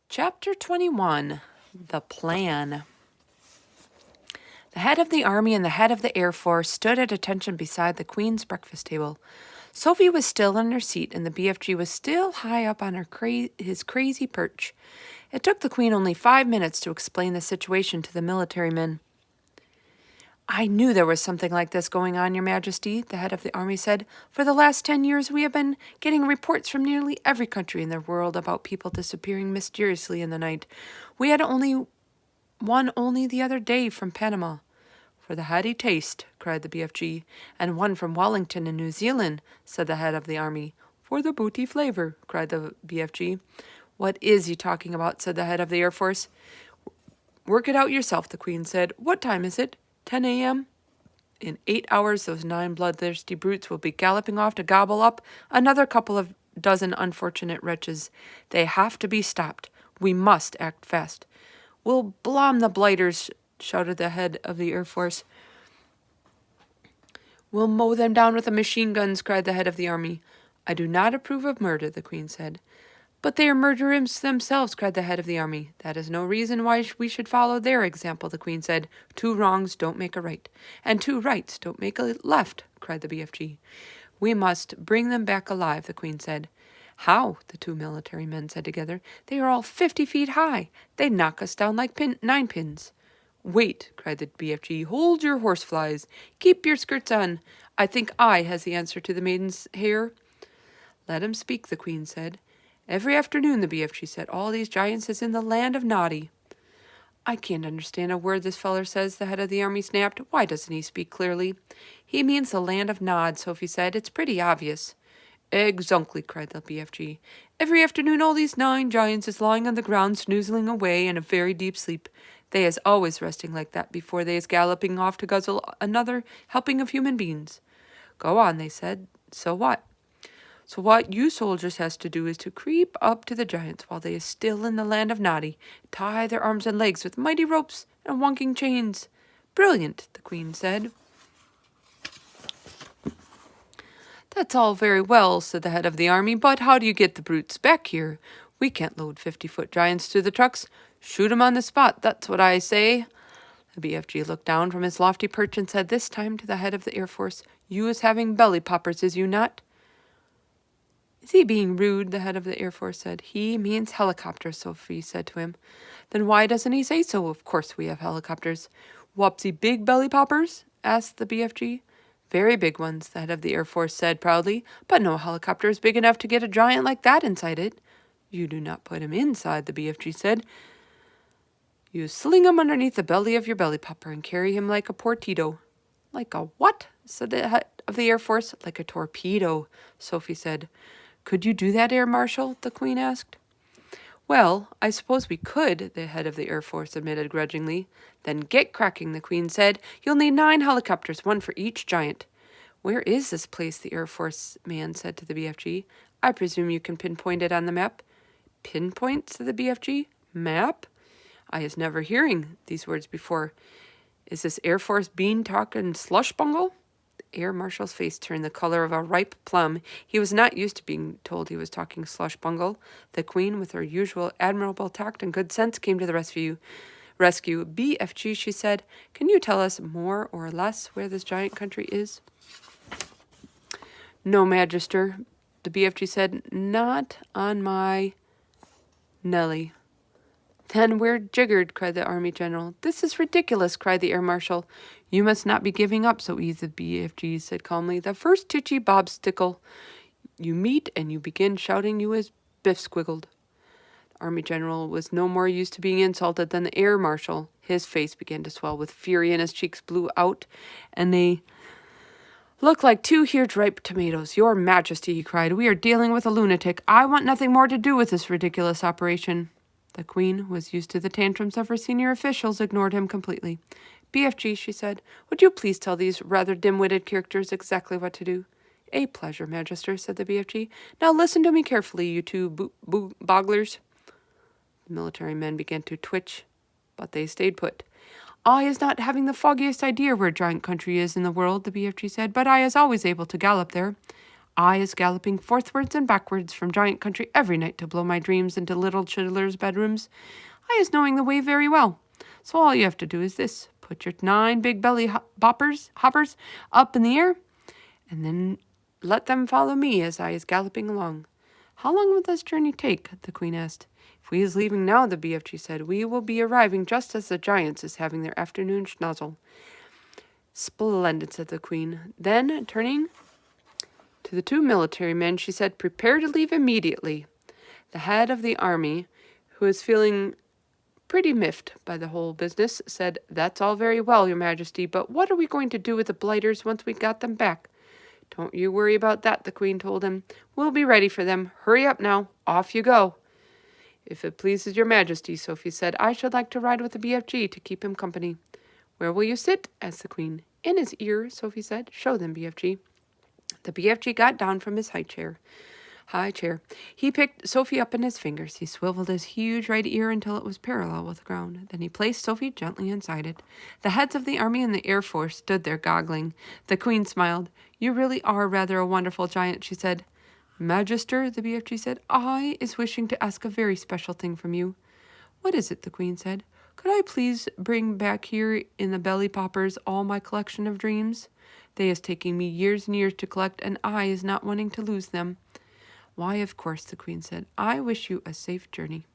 Chapter 21, The Plan. The head of the army and the head of the Air Force stood at attention beside the Queen's breakfast table. Sophie was still in her seat, and the BFG was still high up on his crazy perch. It took the Queen only 5 minutes to explain the situation to the military men. "I knew there was something like this going on, Your Majesty," the head of the army said. "For the last 10 years, we have been getting reports from nearly every country in the world about people disappearing mysteriously in the night. We had one only the other day from Panama." "For the heady taste," cried the BFG. "And one from Wellington in New Zealand," said the head of the army. "For the booty flavor," cried the BFG. "What is he talking about?" said the head of the Air Force. "Work it out yourself," the Queen said. "What time is it? 10 a.m.? In 8 hours, those 9 bloodthirsty brutes will be galloping off to gobble up another couple of dozen unfortunate wretches. They have to be stopped. We must act fast." "We'll blom the blighters," shouted the head of the Air Force. "We'll mow them down with the machine guns," cried the head of the army. "I do not approve of murder," the Queen said. "But they are murderers themselves," cried the head of the army. "That is no reason why we should follow their example," the Queen said. "Two wrongs don't make a right, and two rights don't make a left," cried the BFG. "We must bring them back alive," the Queen said. "How?" the two military men said together. "They are all 50 feet high. They'd knock us down like ninepins." "Wait," cried the BFG. "Hold your horseflies. Keep your skirts on. I think I has the answer to the maiden's hair." "Let him speak," the Queen said. "Every afternoon," the BFG said, "all these giants is in the land of Noddy." "I can't understand a word this feller says," the head of the army snapped. "Why doesn't he speak clearly?" "He means the land of Nod," Sophie said. "It's pretty obvious." "Exactly," cried the BFG. "Every afternoon all these 9 giants is lying on the ground snoozling away in a very deep sleep. They is always resting like that before they is galloping off to guzzle another helping of human beings." "Go on," they said. "So what?" "So what you soldiers has to do is to creep up to the giants while they is still in the land of Noddy, tie their arms and legs with mighty ropes and wonking chains." "Brilliant," the Queen said. "That's all very well," said the head of the army, "but how do you get the brutes back here? We can't load 50-foot giants to the trucks. Shoot 'em on the spot, that's what I say." The BFG looked down from his lofty perch and said this time to the head of the Air Force, "You is having belly poppers, is you not?" "Is he being rude?" the head of the Air Force said. "He means helicopters," Sophie said to him. "Then why doesn't he say so? Of course we have helicopters." "Wupsy big belly poppers?" asked the BFG. "Very big ones," the head of the Air Force said proudly, "but no helicopter is big enough to get a giant like that inside it." "You do not put him inside," the BFG said. "You sling him underneath the belly of your belly popper and carry him like a torpedo." "Like a what?" said the head of the Air Force. "Like a torpedo," Sophie said. "Could you do that, Air Marshal?" the Queen asked. "Well, I suppose we could," the head of the Air Force admitted grudgingly. "Then get cracking," the Queen said. "You'll need 9 helicopters, 1 for each giant." "Where is this place?" the Air Force man said to the BFG. "I presume you can pinpoint it on the map." "Pinpoint?" said the BFG. "Map? I is never hearing these words before. Is this Air Force bean talking slush bungle?" Air Marshal's face turned the color of a ripe plum. He was not used to being told he was talking slush bungle. The Queen, with her usual admirable tact and good sense, came to the rescue. "BFG," she said, "can you tell us more or less where this giant country is?" "No, Magister," the BFG said, "not on my Nelly." "Then we're jiggered," cried the Army General. "This is ridiculous," cried the Air Marshal. "You must not be giving up so easy," the BFG said calmly. "The first titchy bobstickle you meet and you begin shouting, you is biff squiggled." The Army General was no more used to being insulted than the Air Marshal. His face began to swell with fury and his cheeks blew out, and they looked like 2 huge ripe tomatoes. "Your Majesty," he cried, "we are dealing with a lunatic. I want nothing more to do with this ridiculous operation." The Queen, was used to the tantrums of her senior officials, ignored him completely. "BFG," she said, "would you please tell these rather dim-witted characters exactly what to do?" "A pleasure, Magister," said the BFG. "Now listen to me carefully, you two bogglers." The military men began to twitch, but they stayed put. "I is not having the foggiest idea where giant country is in the world," the BFG said, "but I is always able to gallop there." I is galloping forthwards and backwards from giant country every night to blow my dreams into little children's bedrooms. I is knowing the way very well. So all you have to do is this. Put your 9 big belly hoppers up in the air, and then let them follow me as I is galloping along. How long will this journey take? The Queen asked. If we is leaving now, the BFG said, we will be arriving just as the giants is having their afternoon schnozzle. Splendid, said the Queen. Then, turning to the 2 military men, she said, prepare to leave immediately. The head of the army, who was feeling pretty miffed by the whole business, said, that's all very well, your majesty, but what are we going to do with the blighters once we got them back? Don't you worry about that, the Queen told him. We'll be ready for them. Hurry up now. Off you go. If it pleases your majesty, Sophie said, I should like to ride with the BFG to keep him company. Where will you sit? Asked the Queen. In his ear, Sophie said. Show them, BFG. The BFG got down from his high chair. He picked Sophie up in his fingers. He swiveled his huge right ear until it was parallel with the ground. Then he placed Sophie gently inside it. The heads of the army and the air force stood there goggling. The Queen smiled. You really are rather a wonderful giant, she said. Magister, the BFG said, I is wishing to ask a very special thing from you. What is it? The Queen said. Could I please bring back here in the belly poppers all my collection of dreams? They is taking me years and years to collect, and I is not wanting to lose them. Why, of course, the Queen said. I wish you a safe journey.